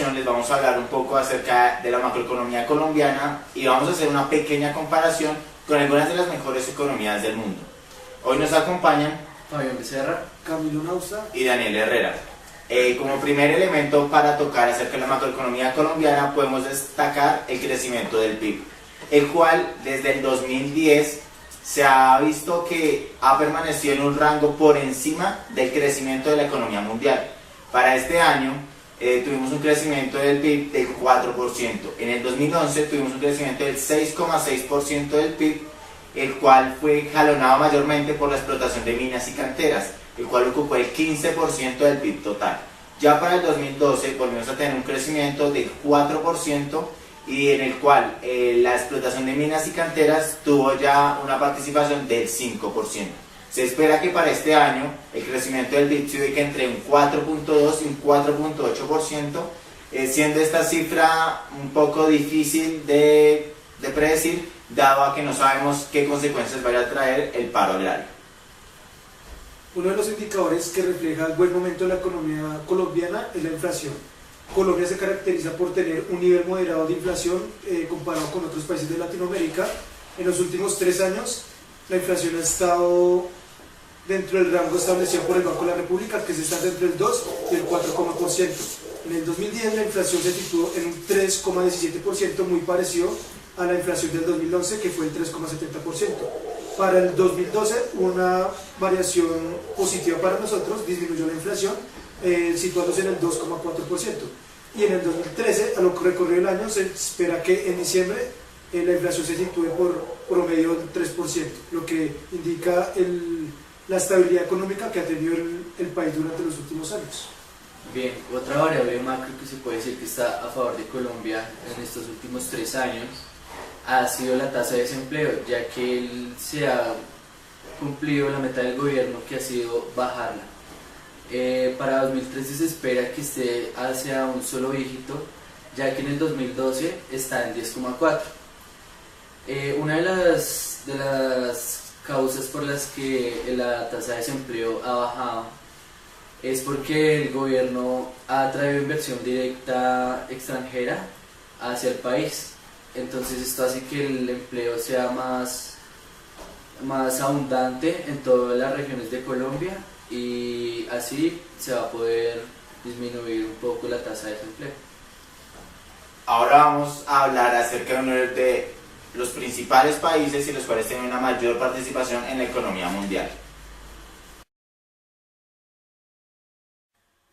ocasión les vamos a hablar un poco acerca de la macroeconomía colombiana y vamos a hacer una pequeña comparación con algunas de las mejores economías del mundo. Hoy nos acompañan Fabián Becerra, Camilo Nausa y Daniel Herrera. Como primer elemento para tocar acerca de la macroeconomía colombiana podemos destacar el crecimiento del PIB, el cual desde el 2010 se ha visto que ha permanecido en un rango por encima del crecimiento de la economía mundial. Para este año tuvimos un crecimiento del PIB del 4%. En el 2011 tuvimos un crecimiento del 6,6% del PIB, el cual fue jalonado mayormente por la explotación de minas y canteras, el cual ocupó el 15% del PIB total. Ya para el 2012 volvimos a tener un crecimiento del 4%, y en el cual la explotación de minas y canteras tuvo ya una participación del 5%. Se espera que para este año el crecimiento del PIB se ubique entre un 4.2 y un 4.8%, siendo esta cifra un poco difícil de predecir, dado a que no sabemos qué consecuencias vaya a traer el paro agrario. Uno de los indicadores que refleja el buen momento de la economía colombiana es la inflación. Colombia se caracteriza por tener un nivel moderado de inflación comparado con otros países de Latinoamérica. En los últimos 3 años, la inflación ha estado dentro del rango establecido por el Banco de la República, que está entre el 2 y el 4,%. En el 2010 la inflación se situó en un 3,17%, muy parecido a la inflación del 2011, que fue el 3,70%. Para el 2012 hubo una variación positiva para nosotros, disminuyó la inflación, situándose en el 2,4%. Y en el 2013, a lo que recorrió el año, se espera que en diciembre la inflación se sitúe por promedio del 3%, lo que indica la estabilidad económica que ha tenido el país durante los últimos años. Bien, otra variable macro que se puede decir que está a favor de Colombia en estos últimos 3 años ha sido la tasa de desempleo, ya que se ha cumplido la meta del gobierno, que ha sido bajarla. Para 2013 se espera que esté hacia un solo dígito, ya que en el 2012 está en 10,4. Una de las causas por las que la tasa de desempleo ha bajado es porque el gobierno ha traído inversión directa extranjera hacia el país. Entonces esto hace que el empleo sea más abundante en todas las regiones de Colombia, y así se va a poder disminuir un poco la tasa de desempleo. Ahora vamos a hablar acerca de uno de los principales países y los cuales tienen una mayor participación en la economía mundial.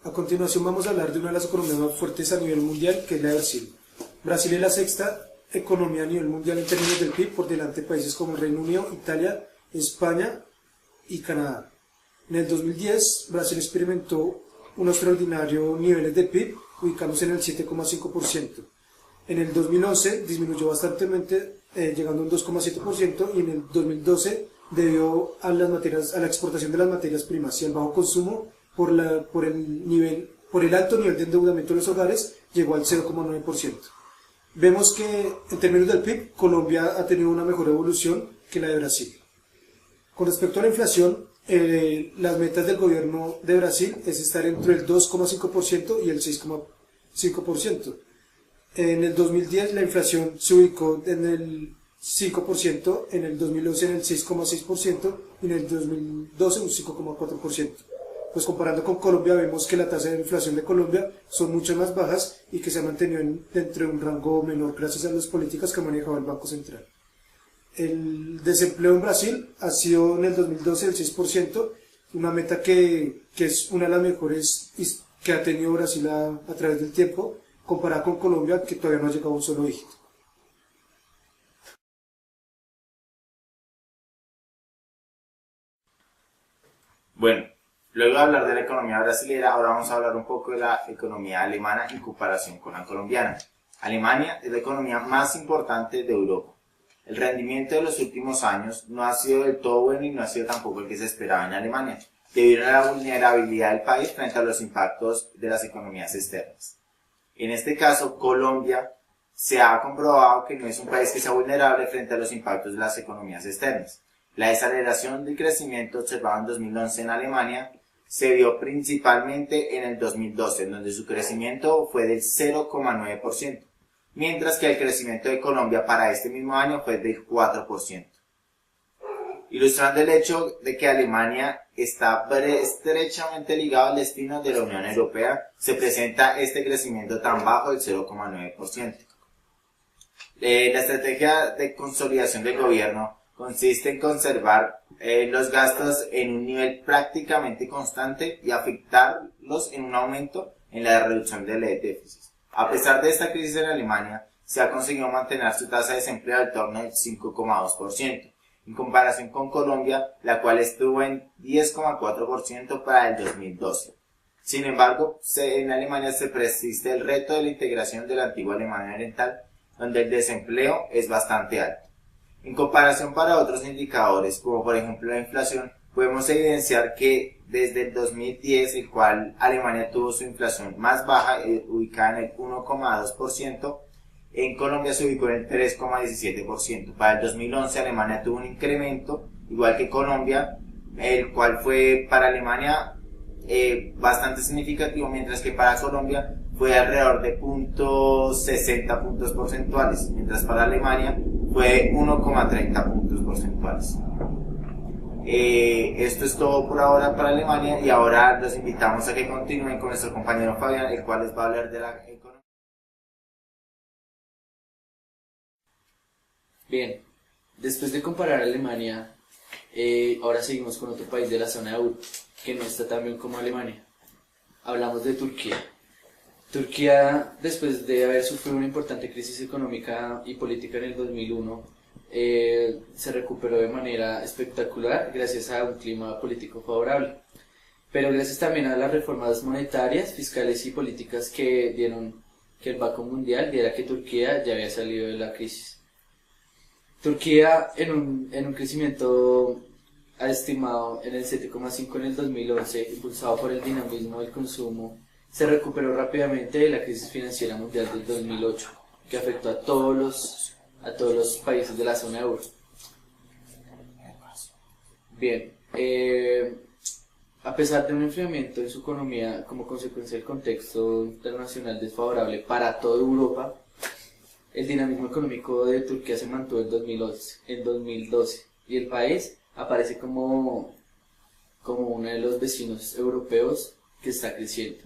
A continuación vamos a hablar de una de las economías más fuertes a nivel mundial, que es la de Brasil. Brasil es la sexta economía a nivel mundial en términos del PIB, por delante de países como el Reino Unido, Italia, España y Canadá. En el 2010, Brasil experimentó unos extraordinarios niveles de PIB, ubicándose en el 7,5%. En el 2011 disminuyó bastantemente, llegando a un 2,7%, y en el 2012, debido a la exportación de las materias primas y al bajo consumo, por el alto nivel de endeudamiento de los hogares, llegó al 0,9%. Vemos que en términos del PIB, Colombia ha tenido una mejor evolución que la de Brasil. Con respecto a la inflación, las metas del gobierno de Brasil es estar entre el 2,5% y el 6,5%. En el 2010 la inflación se ubicó en el 5%, en el 2011 en el 6,6% y en el 2012 un 5,4%. Pues comparando con Colombia, vemos que la tasa de inflación de Colombia son mucho más bajas y que se ha mantenido dentro de un rango menor gracias a las políticas que ha manejado el Banco Central. El desempleo en Brasil ha sido en el 2012 el 6%, una meta que es una de las mejores que ha tenido Brasil a través del tiempo, comparada con Colombia, que todavía no ha llegado a un solo dígito. Bueno, luego de hablar de la economía brasileña, ahora vamos a hablar un poco de la economía alemana en comparación con la colombiana. Alemania es la economía más importante de Europa. El rendimiento de los últimos años no ha sido del todo bueno y no ha sido tampoco el que se esperaba en Alemania, debido a la vulnerabilidad del país frente a los impactos de las economías externas. En este caso, Colombia se ha comprobado que no es un país que sea vulnerable frente a los impactos de las economías externas. La desaceleración del crecimiento observado en 2011 en Alemania se vio principalmente en el 2012, en donde su crecimiento fue del 0,9%, mientras que el crecimiento de Colombia para este mismo año fue del 4%. Ilustrando el hecho de que Alemania está estrechamente ligado al destino de la Unión Europea, se presenta este crecimiento tan bajo del 0,9%. La estrategia de consolidación del gobierno consiste en conservar los gastos en un nivel prácticamente constante y afectarlos en un aumento en la reducción del déficit. A pesar de esta crisis en Alemania, se ha conseguido mantener su tasa de desempleo al torno del 5,2%, en comparación con Colombia, la cual estuvo en 10,4% para el 2012. Sin embargo, en Alemania se persiste el reto de la integración de la antigua Alemania Oriental, donde el desempleo es bastante alto. En comparación para otros indicadores, como por ejemplo la inflación, podemos evidenciar que desde el 2010, el cual Alemania tuvo su inflación más baja, ubicada en el 1,2%, en Colombia se ubicó en el 3,17%. Para el 2011 Alemania tuvo un incremento, igual que Colombia, el cual fue para Alemania bastante significativo, mientras que para Colombia fue alrededor de 0,60 puntos porcentuales, mientras para Alemania fue 1,30 puntos porcentuales. Esto es todo por ahora para Alemania, y ahora los invitamos a que continúen con nuestro compañero Fabián, el cual les va a hablar de la economía. Bien, después de comparar a Alemania, ahora seguimos con otro país de la zona euro, que no está tan bien como Alemania. Hablamos de Turquía. Turquía, después de haber sufrido una importante crisis económica y política en el 2001, se recuperó de manera espectacular gracias a un clima político favorable. Pero gracias también a las reformas monetarias, fiscales y políticas que dieron que el Banco Mundial diera que Turquía ya había salido de la crisis. Turquía en un crecimiento estimado en el 7,5 en el 2011, impulsado por el dinamismo del consumo, se recuperó rápidamente de la crisis financiera mundial del 2008, que afectó a todos los países de la zona euro. Bien, a pesar de un enfriamiento en su economía como consecuencia del contexto internacional desfavorable para toda Europa, el dinamismo económico de Turquía se mantuvo en 2012 y el país aparece como uno de los vecinos europeos que está creciendo.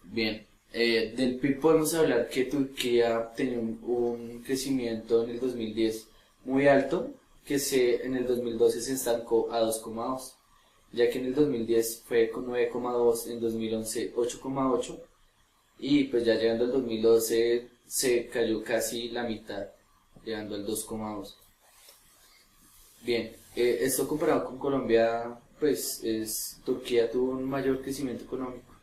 Bien, del PIB podemos hablar que Turquía tenía un crecimiento en el 2010 muy alto, que en el 2012 se estancó a 2,2, ya que en el 2010 fue con 9,2, en 2011 8,8, y pues ya llegando al 2012 se cayó casi la mitad, llegando al 2,2. Bien, esto comparado con Colombia, pues Turquía tuvo un mayor crecimiento económico,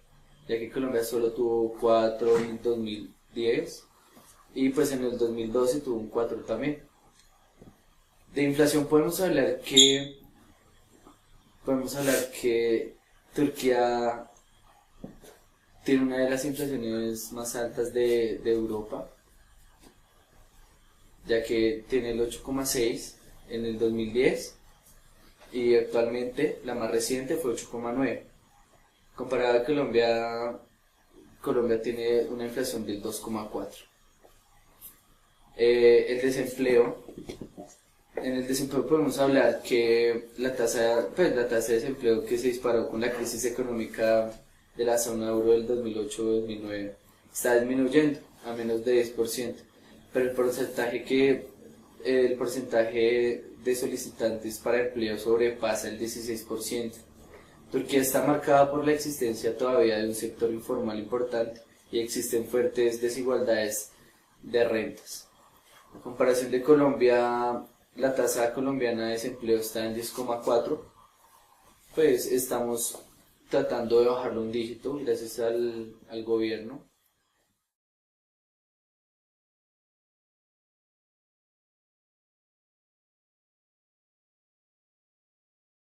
ya que Colombia solo tuvo 4 en 2010 y pues en el 2012 tuvo un 4 también. De inflación podemos hablar que Turquía tiene una de las inflaciones más altas de Europa, ya que tiene el 8,6 en el 2010 y actualmente la más reciente fue 8,9. Comparada a Colombia, Colombia tiene una inflación del 2,4. El desempleo. En el desempleo podemos hablar que la tasa de desempleo que se disparó con la crisis económica de la zona euro del 2008-2009 está disminuyendo a menos de 10%, pero el porcentaje de solicitantes para empleo sobrepasa el 16%. Turquía está marcada por la existencia todavía de un sector informal importante y existen fuertes desigualdades de rentas. En comparación de Colombia, la tasa colombiana de desempleo está en 10,4, pues estamos tratando de bajarlo un dígito gracias al gobierno,